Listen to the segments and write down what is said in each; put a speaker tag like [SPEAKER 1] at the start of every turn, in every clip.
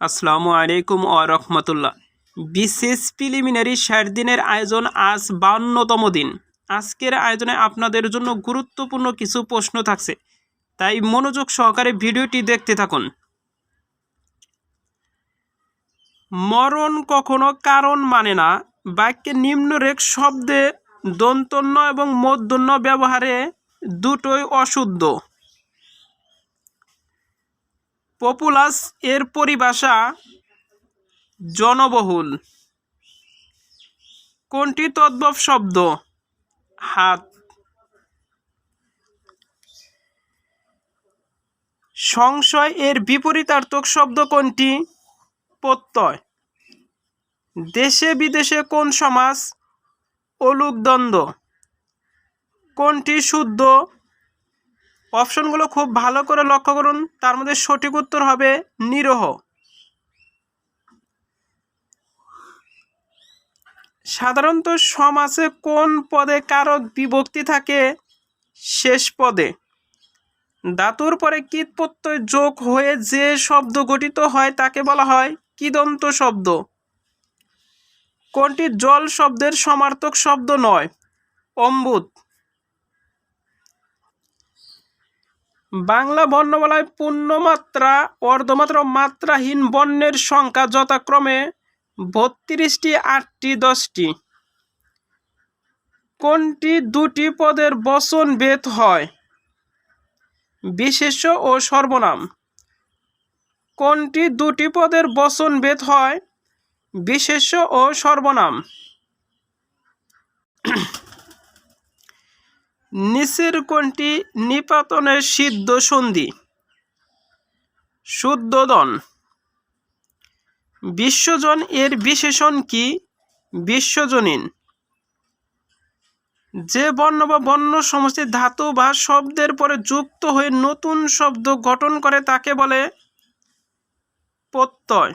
[SPEAKER 1] আসসালামু আলাইকুম ওয়া রাহমাতুল্লাহ। বিশেষ প্রিলিমিনারি ৬০ দিনের আয়োজন আজ ৫২তম দিন। আজকের আয়োজনে আপনাদের জন্য গুরুত্বপূর্ণ কিছু প্রশ্ন থাকছে, তাই মনোযোগ সহকারে ভিডিওটি দেখতে থাকুন। মরণ কখনো কারণ মানে না। বাক্যে নিম্নরেখ শব্দে দন্তন্য এবং মূর্ধন্য ব্যবহারে দুটোই অশুদ্ধ। পপুলাস এর পরিভাষা জনবহুল। কোনটি তদ্ভব শব্দ? হাত। সংশয় এর বিপরীতার্থক শব্দ কোনটি? প্রত্যয়। দেশে বিদেশে কোন সমাস? অলুকদ্বন্দ্ব। কোনটি শুদ্ধ? অপশনগুলো খুব ভালো করে লক্ষ্য করুন, তার মধ্যে সঠিক উত্তর হবে নিরহ। সাধারণত সমাসে কোন পদে কারক বিভক্তি থাকে? শেষ পদে। ধাতুর পরে কীট প্রত্যয় যোগ হয়ে যে শব্দ গঠিত হয় তাকে বলা হয় কীদন্ত শব্দ। কোনটি জল শব্দের সমার্থক শব্দ নয়? অম্বুত। বাংলা বর্ণমালায় পূর্ণমাত্রা, অর্ধমাত্রা, মাত্রাহীন বর্ণের সংখ্যা যথাক্রমে ৩২টি, ৮টি, ১০টি। কোনটি দুটি পদের বচন ভেদ হয়? বিশেষ্য ও সর্বনাম। কোনটি দুটি পদের বচন ভেদ হয়? বিশেষ্য ও সর্বনাম। নিচের কোনটি নিপাতনের সিদ্ধ সন্ধি? শুদ্ধোদন। বিশ্বজন এর বিশেষণ কি? বিশ্বজনীন। যে বর্ণ বা বর্ণ সমষ্টি ধাতু বা শব্দের পরে যুক্ত হয়ে নতুন শব্দ গঠন করে তাকে বলে প্রত্যয়।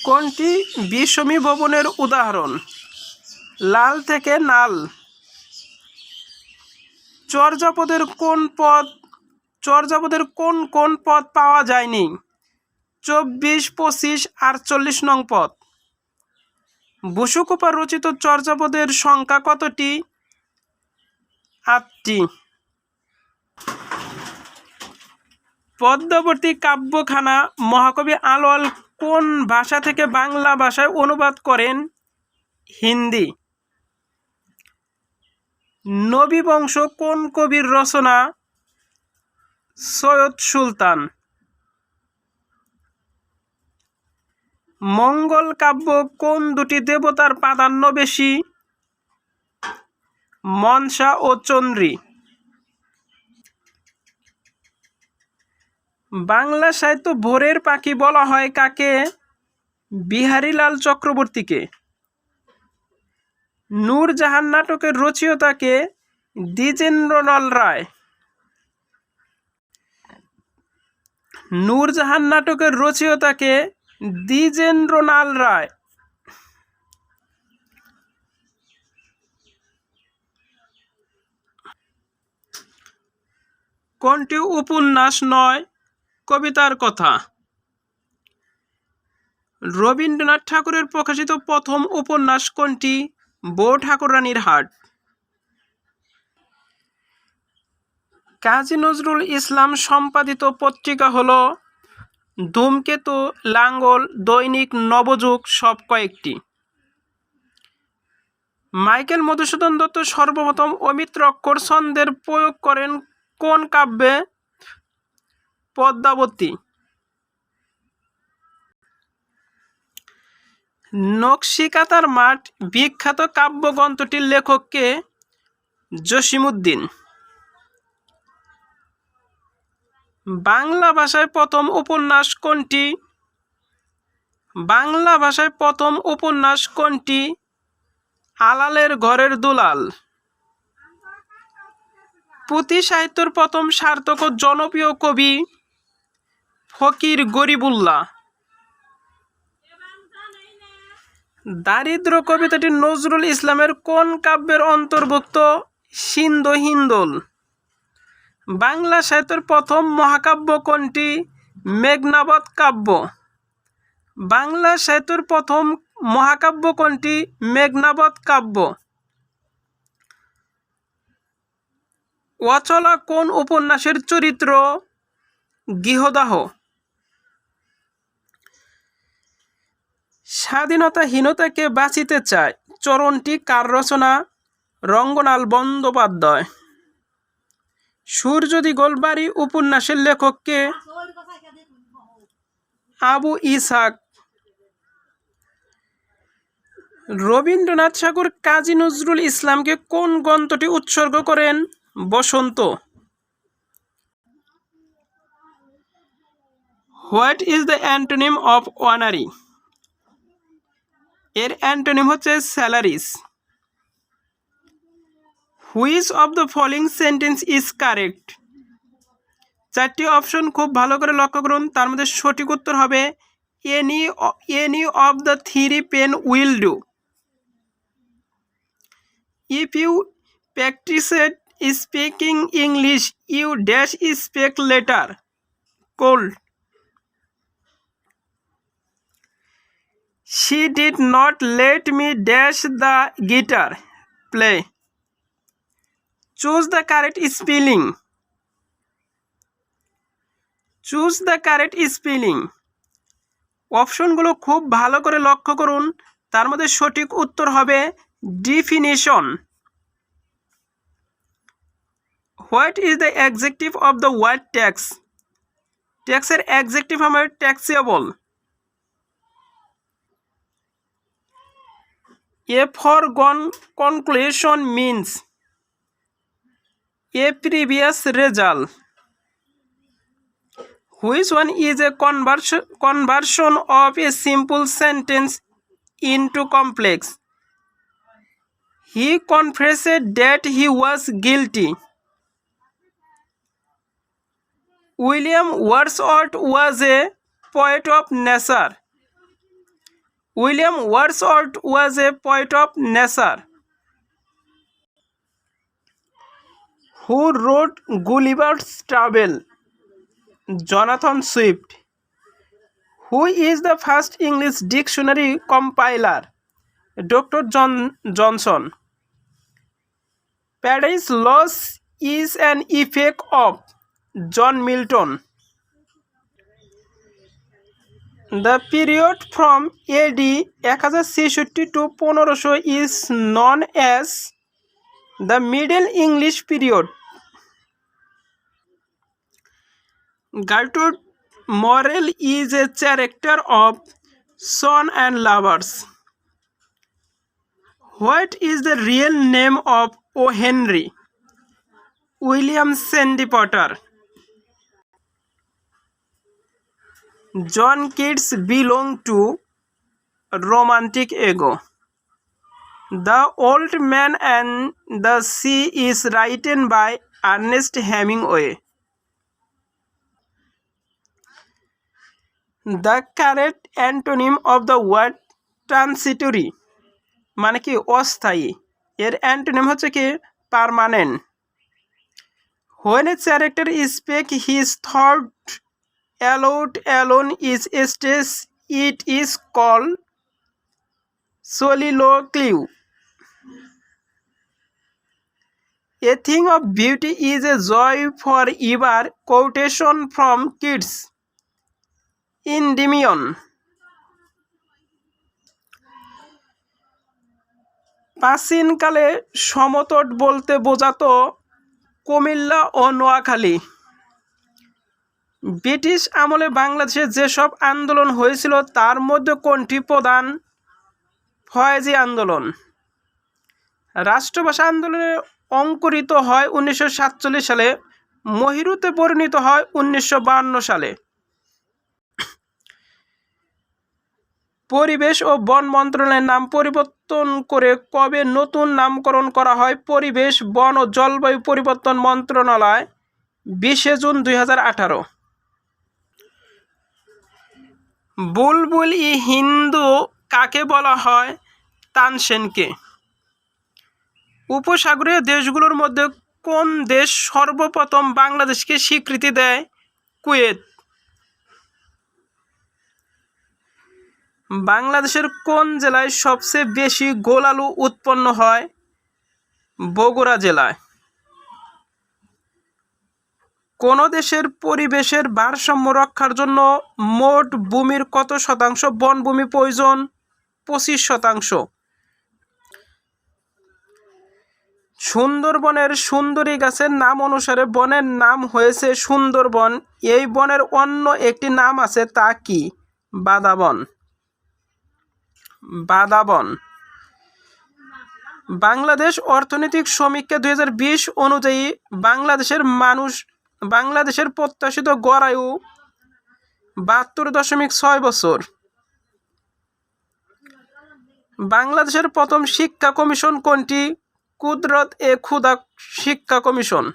[SPEAKER 1] কোনটি বিষমী ভবনের উদাহরণ? লাল থেকে নাল। চর্যাপদের কোন কোন পদ পাওয়া যায়নি? ২৪, ২৫, ৪৮ নং পদ। বসুকোপা রচিত চর্যাপদের সংখ্যা কতটি? ৮টি। পদ্মাবতী কাব্যখানা মহাকবি আলাওল কোন ভাষা থেকে বাংলা ভাষায় অনুবাদ করেন? হিন্দি। নবী বংশ কোন কবির রচনা? সৈয়দ সুলতান। মঙ্গল কাব্য কোন দুটি দেবতার প্রাধান্য বেশি? মনসা ও চন্দ্রী। বাংলা সাহিত্য ভোরের পাখি বলা হয় কাকে? বিহারীলাল চক্রবর্তীকে। নূরজাহান নাটকের রচয়িতাকে? দ্বিজেন্দ্রলাল রায়। নূরজাহান নাটকের রচয়িতাকে? দ্বিজেন্দ্রলাল রায়। কোনটি উপন্যাস নয়, কবিতার কথা? রবীন্দ্রনাথ ঠাকুরের প্রকাশিত প্রথম উপন্যাস কোনটি? বউ ঠাকুরানীর হাট। কাজী নজরুল ইসলাম সম্পাদিত পত্রিকা হল ধূমকেতু, লাঙ্গল, দৈনিক নবযুগ, সব কয়েকটি। মাইকেল মধুসূদন দত্ত সর্বপ্রথম অমিত্র অক্ষর ছন্দের প্রয়োগ করেন কোন কাব্যে? পদ্মাবতী। নকশিকাঁথার মাঠ বিখ্যাত কাব্যগ্রন্থটির লেখক কে? জসিমউদ্দিন। বাংলা ভাষায় প্রথম উপন্যাস কোনটি? বাংলা ভাষায় প্রথম উপন্যাস কোনটি? আলালের ঘরের দুলাল। পুঁথি সাহিত্যের প্রথম সার্থক ও জনপ্রিয় কবি? ফকির গরিবুল্লাহ। দারিদ্র কবিতাটি নজরুল ইসলামের কোন কাব্যের অন্তর্ভুক্ত? সিন্ধু হিন্দোল। বাংলা সাহিত্যের প্রথম মহাকাব্য কোনটি? মেঘনাদ কাব্য। বাংলা সাহিত্যের প্রথম মহাকাব্য কোনটি? মেঘনাদ কাব্য। অচলা কোন উপন্যাসের চরিত্র? গৃহদাহ। স্বাধীনতাহীনতাকে বাঁচিতে চায় চরণটি কার রচনা? রঙ্গনাল বন্দ্যোপাধ্যায়। সূর্য দিগলবাড়ি উপন্যাসের লেখক কে? আবু ইসহাক। রবীন্দ্রনাথ ঠাকুর কাজী নজরুল ইসলামকে কোন গ্রন্থটি উৎসর্গ করেন? Basanta. What is the antonym of honorary? এর অ্যান্টোনিম হচ্ছে salaried. Which of the following sentence is correct? চারটি অপশন খুব ভালো করে লক্ষ্য করুন, তার মধ্যে সঠিক উত্তর হবে any of the three pen will do. If you practiced speaking English you dash speak later cold. She did not let me dash the guitar play. Choose the correct spelling. Choose the correct spelling. অপশনগুলো খুব ভালো করে লক্ষ্য করুন, তার মধ্যে সঠিক উত্তর হবে definition. What is the adjective of the word tax? Tax এর adjective হবে taxable. A foregone conclusion means a previous result. Which one is a conversion of a simple sentence into complex? He confessed that he was guilty. William Wordsworth was a poet of nature. William Wordsworth was a poet of nature. Who wrote Gulliver's Travels? Jonathan Swift. Who is the first English dictionary compiler? Dr. John Johnson. Paradise Lost is an effect of John Milton. The period from AD 1066 to 1500 is known as the Middle English period. Gertrude Morrell is a character of Son and Lovers. What is the real name of O. Henry? William Sandy Potter. John Keats belonged to romantic ego. The Old Man and the Sea is written by Ernest Hemingway. The correct antonym of the word transitory মানে কি অস্থায়ী, এর antonym হচ্ছে কি permanent. When a character speaks his thought aloud alone is stage, it is called soliloquy. A thing of beauty is a joy forever. Quotation from Keats. Endymion. প্রাচীনকালে সমতট বলতে বোঝাতো কুমিল্লা ও Noakhali. British আমলে বাংলাদেশে যেসব আন্দোলন হয়েছিল তার মধ্যে কোনটি প্রধান? ফয়েজি আন্দোলন। রাষ্ট্রভাষা আন্দোলনে অঙ্কুরিত হয় 1947 সালে, মহিরুতে পরিণত হয় 1952 সালে। পরিবেশ ও বন মন্ত্রণালয়ের নাম পরিবর্তন করে কবে নতুন নামকরণ করা হয়? পরিবেশ, বন ও জলবায়ু পরিবর্তন মন্ত্রণালয়, 20 জুন 2018। বুলবুল ই হিন্দু কাকে বলা হয়? তানসেনকে। উপসাগরীয় দেশগুলোর মধ্যে কোন দেশ সর্বপ্রথম বাংলাদেশকে স্বীকৃতি দেয়? কুয়েত। বাংলাদেশের কোন জেলায় সবচেয়ে বেশি গোল আলু উৎপন্ন হয়? বগুড়া জেলায়। কোন দেশের পরিবেশের ভারসাম্য রক্ষার জন্য মোট ভূমির কত শতাংশ বনভূমি প্রয়োজন? 25%। সুন্দরবনের সুন্দরী গাছের নাম অনুসারে বনের নাম হয়েছে সুন্দরবন। এই বনের অন্য একটি নাম আছে, তা কি? বাদাবন। বাদাবন। বাংলাদেশ অর্থনৈতিক সমীক্ষা 2020 অনুযায়ী বাংলাদেশের প্রত্যাশিত গড় আয়ু 72.6 বছর। বাংলাদেশের প্রথম শিক্ষা কমিশন কোনটি? কুদরত-এ-খুদা শিক্ষা কমিশন।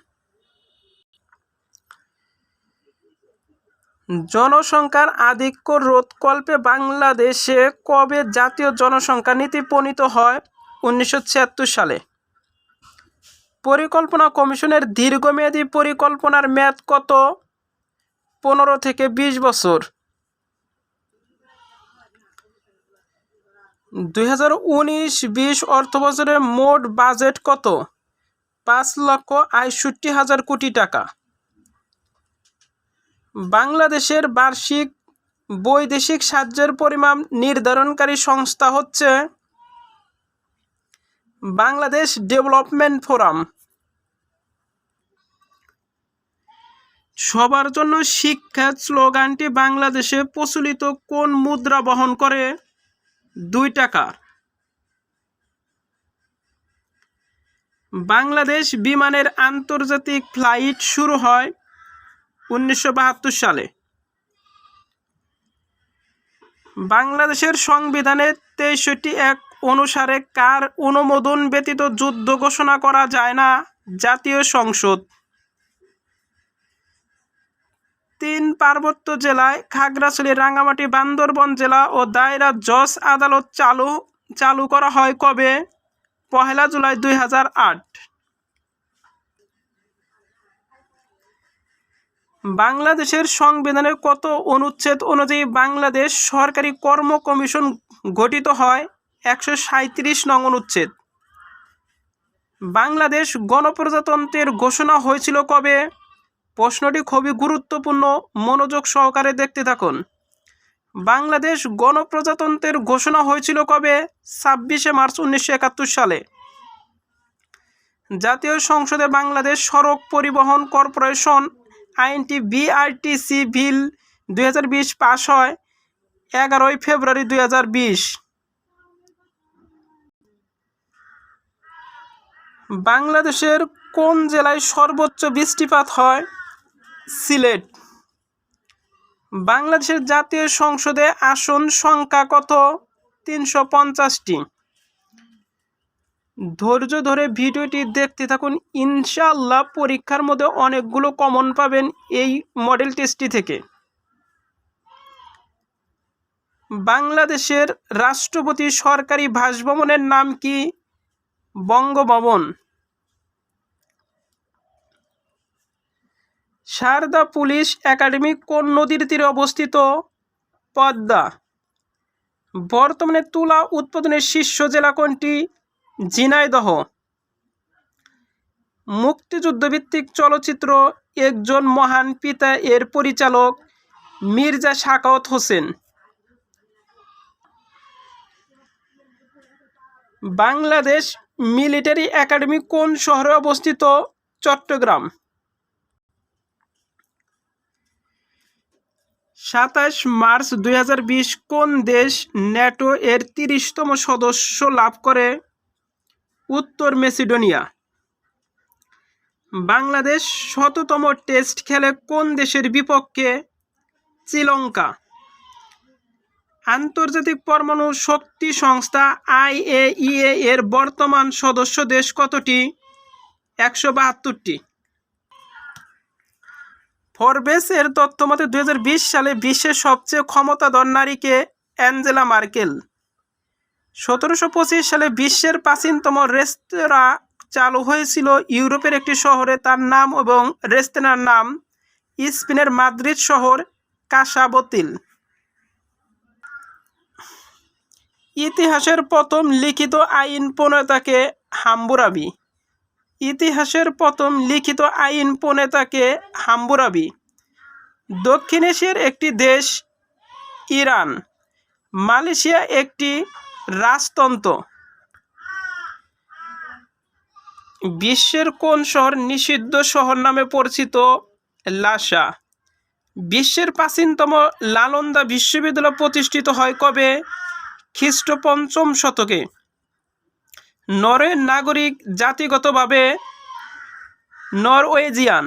[SPEAKER 1] জনসংখ্যার আধিক্য রোধকল্পে বাংলাদেশে কবে জাতীয় জনসংখ্যা নীতি প্রণীত হয়? 1976 সালে। পরিকল্পনা কমিশনের দীর্ঘমেয়াদী পরিকল্পনার মেয়াদ কত? 15 থেকে 20 বছর। 2019-20 অর্থবছরে মোট বাজেট কত? 5,61,000 কোটি টাকা। বাংলাদেশের বার্ষিক বৈদেশিক সাহায্যের পরিমাণ নির্ধারণকারী সংস্থা হচ্ছে বাংলাদেশ ডেভেলপমেন্ট ফোরাম। সবার জন্য শিক্ষা স্লোগানটি বাংলাদেশে প্রচলিত কোন মুদ্রা বহন করে? 2 টাকা। বাংলাদেশ বিমানের আন্তর্জাতিক ফ্লাইট শুরু হয় 1972 সালে। বাংলাদেশের সংবিধানের 63 অনুসারে কার অনুমোদন ব্যতীত যুদ্ধ ঘোষণা করা যায় না? জাতীয় সংসদ। 3 পার্বত্য জেলায় খাগড়াছড়ি, রাঙ্গামাটি, বান্দরবান জেলা ও দায়রা জজ আদালত চালু করা হয় কবে? 1 জুলাই 2008। বাংলাদেশের সংবিধানের কত অনুচ্ছেদ অনুযায়ী বাংলাদেশ সরকারি কর্ম কমিশন গঠিত হয়? 137 নং অনুচ্ছেদ। বাংলাদেশ গণপ্রজাতন্ত্রের ঘোষণা হয়েছিল কবে? প্রশ্নটি খুবই গুরুত্বপূর্ণ, মনোযোগ সহকারে দেখতে থাকুন। বাংলাদেশ গণপ্রজাতন্ত্রের ঘোষণা হয়েছিল কবে? 26 মার্চ 1971 সালে। জাতীয় সংসদে বাংলাদেশ সড়ক পরিবহন কর্পোরেশন আইনটি বিআরটিসি বিল 2020 পাস হয় 11 ফেব্রুয়ারি 2020। বাংলাদেশের কোন জেলায় সর্বোচ্চ বৃষ্টিপাত হয়? সিলেট। বাংলাদেশের জাতীয় সংসদে আসন সংখ্যা কত? 350টি। ধৈর্য ধরে ভিডিওটি দেখতে থাকুন, ইনশাআল্লাহ পরীক্ষার মধ্যে অনেকগুলো কমন পাবেন এই মডেল টেস্টটি থেকে। বাংলাদেশের রাষ্ট্রপতি সরকারি বাসভবনের নাম কি? বঙ্গভবন। সারদা পুলিশ একাডেমি কোন নদীর তীরে অবস্থিত? পদ্মা। বর্তমানে তুলা উৎপাদনের শীর্ষ জেলা কোনটি? ঝিনাইদহ। মুক্তিযুদ্ধভিত্তিক চলচ্চিত্র একজন মহান পিতা এর পরিচালক মির্জা সাখাওয়াত হোসেন। বাংলাদেশ মিলিটারি একাডেমি কোন শহরে অবস্থিত? চট্টগ্রাম। 27 মার্চ 2020 কোন দেশ ন্যাটো এর 30তম সদস্য লাভ করে? উত্তর মেসিডোনিয়া। বাংলাদেশ 100তম টেস্ট খেলে কোন দেশের বিপক্ষে? শ্রীলঙ্কা। আন্তর্জাতিক পরমাণু শক্তি সংস্থা IAEA এর বর্তমান সদস্য দেশ কতটি? 172টি। ফরবেস এর তথ্যমতে 2020 সালে বিশ্বের সবচেয়ে ক্ষমতাধর নারীকে? Angela Merkel. 1725 সালে বিশ্বের প্রাচীনতম রেস্তোরাঁ চালু হয়েছিল ইউরোপের একটি শহরে, তার নাম এবং রেস্তোরাঁর নাম স্পেনের মাদ্রিদ শহর কাসাবতিল। ইতিহাসের প্রথম লিখিত আইন প্রণেতাকে হাম্মুরাবি। ইতিহাসের প্রথম লিখিত আইন প্রণেতাকে হাম্মুরাবি। দক্ষিণ এশিয়ার একটি দেশ ইরান। মালয়েশিয়া একটি রাজতন্ত্র। বিশ্বের কোন শহর নিষিদ্ধ শহর নামে পরিচিত? লাসা। বিশ্বের প্রাচীনতম নালন্দা বিশ্ববিদ্যালয় প্রতিষ্ঠিত হয় কবে? খ্রিস্ট ৫ম শতকে। নরওয়ের নাগরিক জাতিগতভাবে নরওয়েজিয়ান।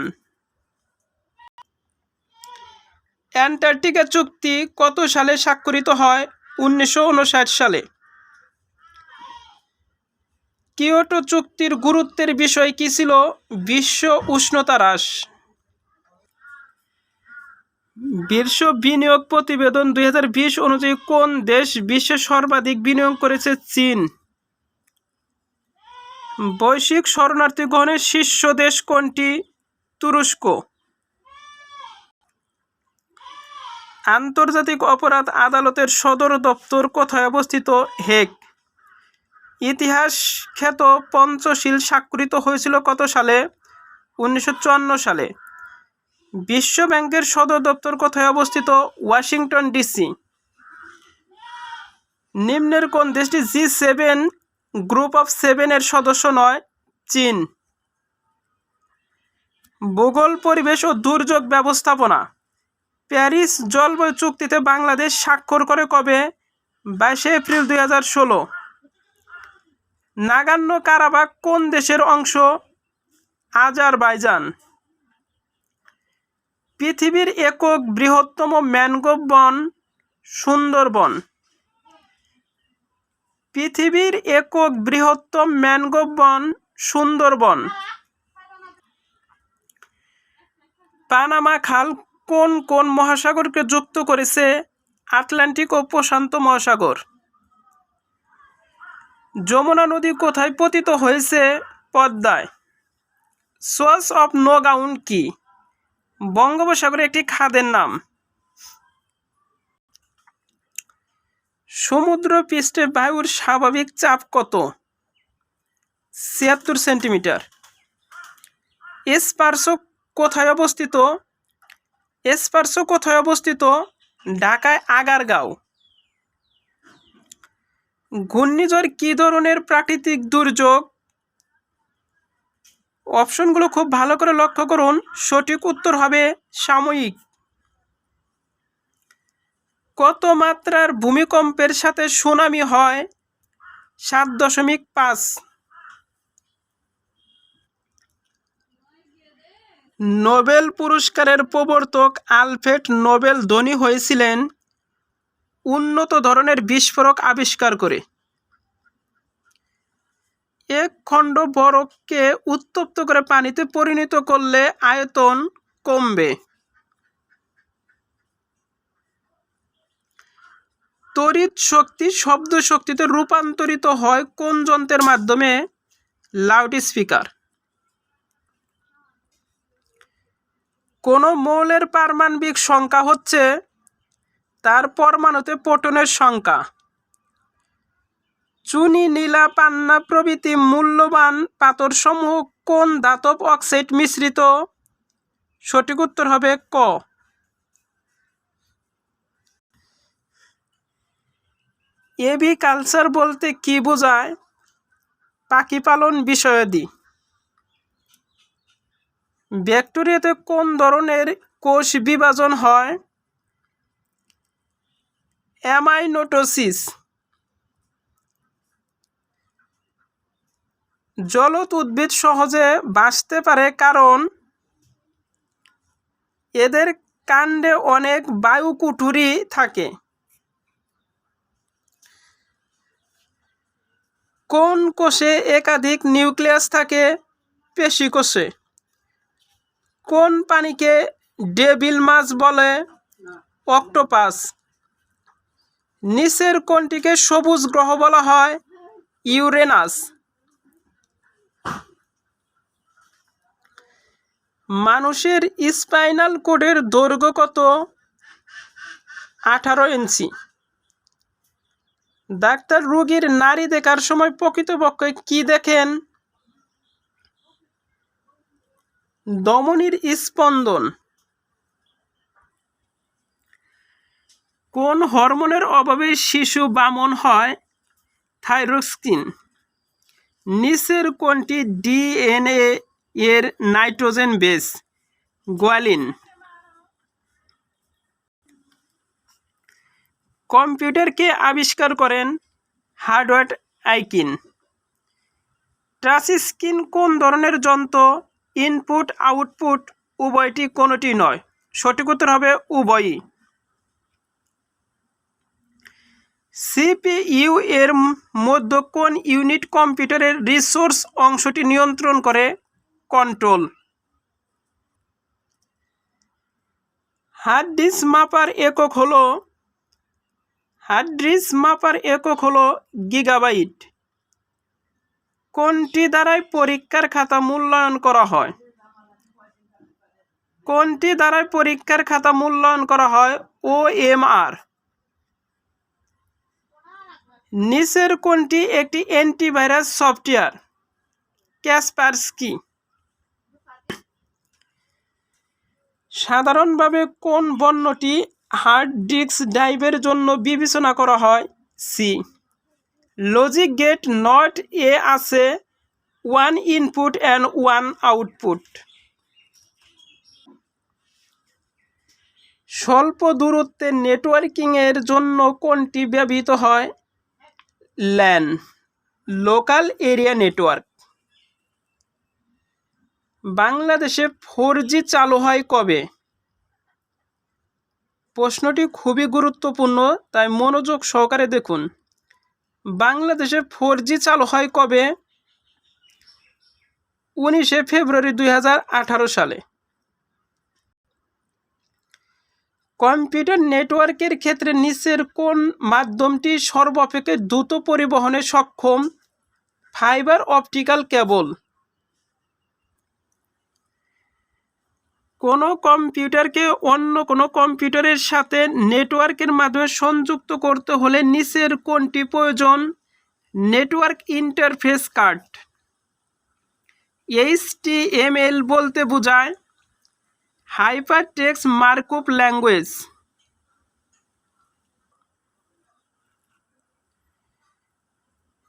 [SPEAKER 1] অ্যান্টার্কটিকা চুক্তি কত সালে স্বাক্ষরিত হয়? ১৯৫৯ সালে। কিয়োটো চুক্তির গুরুত্বের বিষয় কি ছিল? বিশ্ব উষ্ণতা হ্রাস। বিশ্ব বিনিয়োগ প্রতিবেদন ২০২০ অনুযায়ী কোন দেশ বিশ্বে সর্বাধিক বিনিয়োগ করেছে? চীন। বৈশ্বিক শরণার্থী গ্রহণের শীর্ষ দেশ কোনটি? তুরস্ক। আন্তর্জাতিক অপরাধ আদালতের সদর দপ্তর কোথায় অবস্থিত? হেগ। ইতিহাস খ্যাত পঞ্চশীল স্বাক্ষরিত হয়েছিল কত সালে? ১৯৫৪ সালে। বিশ্ব ব্যাংকের সদর দপ্তর কোথায় অবস্থিত? Washington DC. নিম্নের কোন দেশটি G7 গ্রুপ অফ 7 এর সদস্য নয়? চীন। ভূগোল, পরিবেশ ও দুর্যোগ ব্যবস্থাপনা। প্যারিস জলবায়ু চুক্তিতে বাংলাদেশ স্বাক্ষর করে কবে? ২২ এপ্রিল ২০১৬। নাগান্য কারাবাখ কোন দেশের অংশ? আজারবাইজান। পৃথিবীর একক বৃহত্তম ম্যানগ্রোভ বন? সুন্দরবন। পৃথিবীর একক বৃহত্তম ম্যানগ্রোভ বন সুন্দরবন। পানামা খাল কোন কোন মহাসাগরকে যুক্ত করেছে? আটলান্টিক ও প্রশান্ত মহাসাগর। যমুনা নদী কোথায় পতিত হয়েছে? পদ্মায়। সোর্স অফ নো গ্রাউন্ড কি? বঙ্গোপসাগরের একটি খাদের নাম। সমুদ্র পৃষ্ঠে বায়ুর স্বাভাবিক চাপ কত? ৭৬ সেন্টিমিটার। এসপারসো কোথায় অবস্থিত? এসপারসো কোথায় অবস্থিত? ঢাকায় আগারগাঁও। ঘূর্ণিঝড় কী ধরনের প্রাকৃতিক দুর্যোগ? অপশনগুলো খুব ভালো করে লক্ষ্য করুন। সঠিক উত্তর হবে সাময়িক। কত মাত্রার ভূমিকম্পের সাথে সুনামি হয়? ৭.৫। নোবেল পুরস্কারের প্রবর্তক আলফ্রেড নোবেল ধনী হয়েছিলেন উন্নত ধরনের বিস্ফোরক আবিষ্কার করে। এক খণ্ড বরফকে উত্তপ্ত করে পানিতে পরিণত করলে আয়তন কমবে। তড়িৎ শক্তি শব্দ শক্তিতে রূপান্তরিত হয় কোন যন্ত্রের মাধ্যমে? Loud speaker. কোন মৌলের পারমাণবিক সংখ্যা হচ্ছে তার পরমাণুতে প্রোটনের সংখ্যা। চুনি, নীলা, পান্না প্রভৃতি মূল্যবান পাথরসমূহ কোন ধাতব অক্সাইড মিশ্রিত? সঠিক উত্তর হবে ক। এভিকালচার বলতে কি বোঝায়? পাখি পালন বিষয়াদি। ব্যাকটেরিয়াতে কোন ধরনের কোষ বিভাজন হয়? অ্যামাইনোটোসিস। জলজ উদ্ভিদ সহজে বাঁচতে পারে কারণ এদের কাণ্ডে অনেক বায়ুকুঠুরি থাকে। কোন কোষে একাধিক নিউক্লিয়াস থাকে? পেশি কোষে। কোন প্রাণীকে ডেভিল মাছ বলে? অক্টোপাস। নিচের কোনটিকে সবুজ গ্রহ বলা হয়? ইউরেনাস। মানুষের স্পাইনাল কোডের দৈর্ঘ্য কত? 18 ইঞ্চি। ডাক্তার রোগীর নাড়ি দেখার সময় প্রকৃতপক্ষে কি দেখেন? ধমনীর স্পন্দন। কোন হরমোনের অভাবে শিশু বামন হয়? থাইরক্সিন। নিচের কোনটি ডিএনএ এর নাইট্রোজেন বেস? গ্বালিন। কম্পিউটার কে আবিষ্কার করেন? হার্ডওয়ার্ড আইকিন। টাচ স্ক্রিন কোন ধরনের যন্ত্র? ইনপুট আউটপুট উভয়টি কোনোটি নয়। সঠিক উত্তর হবে উভয়ই। সিপিইউ এর মধ্যে কোন ইউনিট কম্পিউটারের রিসোর্স অংশটি নিয়ন্ত্রণ করে? কন্ট্রোল। হার্ড ডিস্ক মাপার একক হলো গিগাবাইট। কোনটি দ্বারাই পরীক্ষার খাতা মূল্যায়ন করা হয়? OMR। নিচের কোনটি একটি অ্যান্টিভাইরাস সফটওয়্যার? ক্যাসপারস্কি। সাধারণভাবে কোন বর্ণটি হার্ড ডিস্ক ড্রাইভের জন্য বিবেচনা করা হয়? সি। লজিক গেট নট এ আছে 1 ইনপুট অ্যান্ড 1 আউটপুট। স্বল্প দূরত্বের নেটওয়ার্কিং এর জন্য কোনটি ব্যবহৃত হয়? LAN, local area network. বাংলাদেশে 4G চালু হয় কবে? প্রশ্নটি খুবই গুরুত্বপূর্ণ, তাই মনোযোগ সহকারে দেখুন। বাংলাদেশে 4G চালু হয় কবে? 19 ফেব্রুয়ারি 2018 সালে। কম্পিউটার নেটওয়ার্কের ক্ষেত্রে নিচের কোন মাধ্যমটি সর্বাপেক্ষা দ্রুত পরিবহনে সক্ষম? ফাইবার অপটিক্যাল কেবল। কোনো কম্পিউটারকে অন্য কোনো কম্পিউটারের সাথে নেটওয়ার্কের মাধ্যমে সংযুক্ত করতে হলে নিচের কোনটি প্রয়োজন? Network interface card. HTML বলতে বোঝায় হাইপারটেক্সট মার্কআপ ল্যাঙ্গুয়েজ।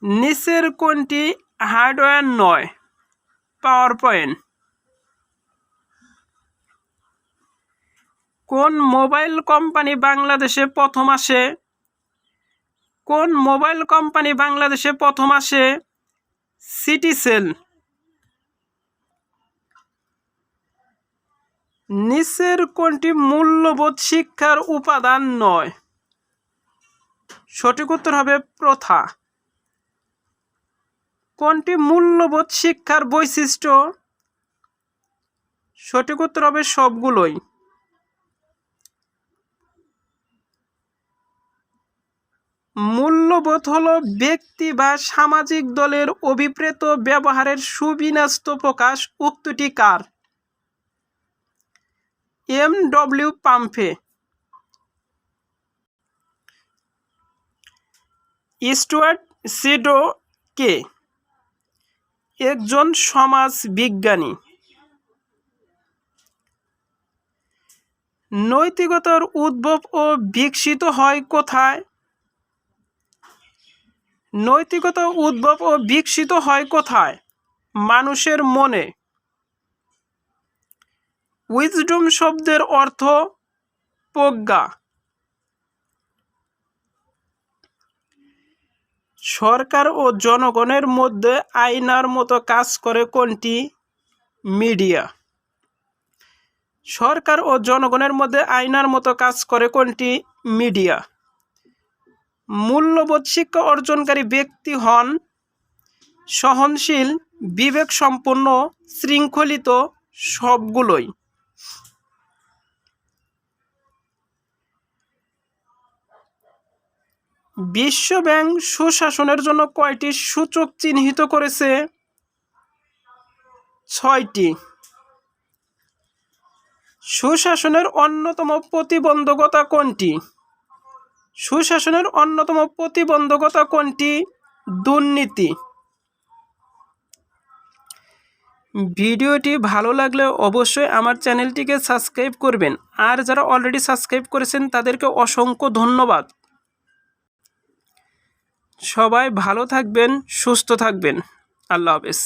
[SPEAKER 1] নিচের কোনটি হার্ডওয়্যার নয়? Power point. কোন মোবাইল কোম্পানি বাংলাদেশে প্রথম আসে? সিটিসেল। নিচের কোনটি মূল্যবোধ শিক্ষার উপাদান নয়? সঠিক উত্তর হবে প্রথা। কোনটি মূল্যবোধ শিক্ষার বৈশিষ্ট্য? সঠিক উত্তর হবে সবগুলোই। মূল্যবোধ হলো ব্যক্তি বা সামাজিক দলের অভিপ্রেত ব্যবহারের সুবিন্যস্ত প্রকাশ। উক্তিটি কার? MW পাম্পে। স্টুয়ার্ট সিডো কে? একজন সমাজ বিজ্ঞানী। নৈতিকতার উদ্ভব ও বিকশিত হয় কোথায়? মানুষের মনে। উইজডম শব্দের অর্থ প্রজ্ঞা। সরকার ও জনগণের মধ্যে আয়নার মতো কাজ করে কোনটি? মিডিয়া। সরকার ও জনগণের মধ্যে আয়নার মতো কাজ করে কোনটি? মিডিয়া। মূল্যবোধ শিক্ষা অর্জনকারী ব্যক্তি হন সহনশীল, বিবেকসম্পন্ন, শৃঙ্খলিত, সবগুলোই। বিশ্বব্যাংক সুশাসনের জন্য কয়টি সূচক চিহ্নিত করেছে? 6টি। সুশাসনের অন্যতম প্রতিবন্ধকতা কোনটি? সুশাসনের অন্যতম প্রতিবন্ধকতা কোনটি? দুর্নীতি। ভিডিওটি ভালো লাগলে অবশ্যই আমার চ্যানেলটিকে সাবস্ক্রাইব করবেন, আর যারা অলরেডি সাবস্ক্রাইব করেছেন তাদেরকে অসংখ্য ধন্যবাদ। সবাই ভালো থাকবেন, সুস্থ থাকবেন। আল্লাহ হাফেজ।